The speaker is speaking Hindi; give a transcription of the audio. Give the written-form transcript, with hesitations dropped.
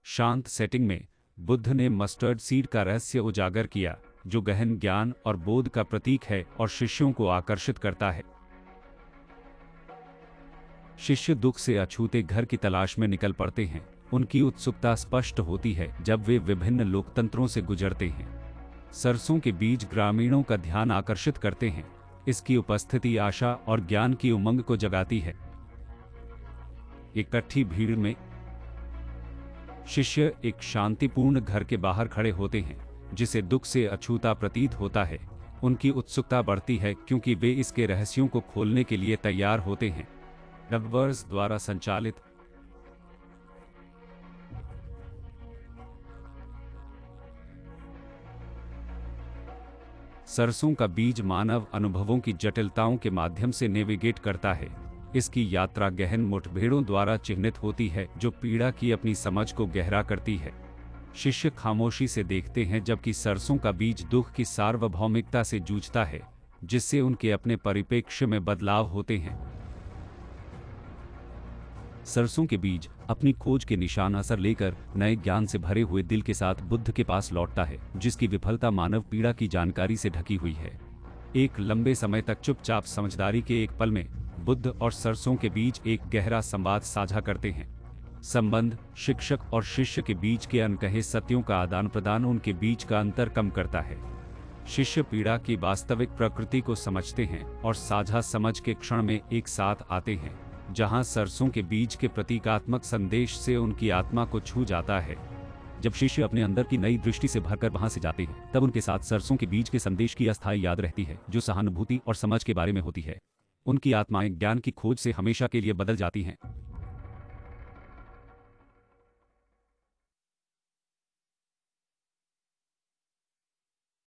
शांत सेटिंग में बुद्ध ने मस्टर्ड सीड का रहस्य उजागर किया, जो गहन ज्ञान और बोध का प्रतीक है और शिष्यों को आकर्षित करता है। शिष्य दुख से अछूते घर की तलाश में निकल पड़ते हैं। उनकी उत्सुकता स्पष्ट होती है जब वे विभिन्न लोकतंत्रों से गुजरते हैं। सरसों के बीज ग्रामीणों का ध्यान आकर्षित करते हैं। इसकी उपस्थिति आशा और ज्ञान की उमंग को जगाती है। इकट्ठी भीड़ में शिष्य एक शांतिपूर्ण घर के बाहर खड़े होते हैं, जिसे दुख से अछूता प्रतीत होता है। उनकी उत्सुकता बढ़ती है क्योंकि वे इसके रहस्यों को खोलने के लिए तैयार होते हैं। रबवर्स द्वारा संचालित सरसों का बीज मानव अनुभवों की जटिलताओं के माध्यम से नेविगेट करता है। इसकी यात्रा गहन मुठभेड़ों द्वारा चिह्नित होती है, जो पीड़ा की अपनी समझ को गहरा करती है। शिष्य खामोशी से देखते हैं जबकि सरसों का बीज दुख की सार्वभौमिकता से जूझता है, जिससे उनके अपने परिप्रेक्ष्य में बदलाव होते हैं। सरसों के बीज अपनी खोज के निशान असर लेकर नए ज्ञान से भरे हुए दिल के साथ बुद्ध के पास लौटता है, जिसकी विफलता मानव पीड़ा की जानकारी से ढकी हुई है। एक लंबे समय तक चुपचाप समझदारी के एक पल में बुद्ध और सरसों के बीच एक गहरा संवाद साझा करते हैं। संबंध शिक्षक और शिष्य के बीच के अनकहे सत्यों का आदान प्रदान उनके बीच का अंतर कम करता है। शिष्य पीड़ा की वास्तविक प्रकृति को समझते हैं और साझा समझ के क्षण में एक साथ आते हैं, जहां सरसों के बीज के प्रतीकात्मक संदेश से उनकी आत्मा को छू जाता है। जब शिष्य अपने अंदर की नई दृष्टि से भरकर वहां से जाते हैं, तब उनके साथ सरसों के बीज के संदेश की अस्थायी याद रहती है, जो सहानुभूति और समझ के बारे में होती है। उनकी आत्माएं ज्ञान की खोज से हमेशा के लिए बदल जाती हैं।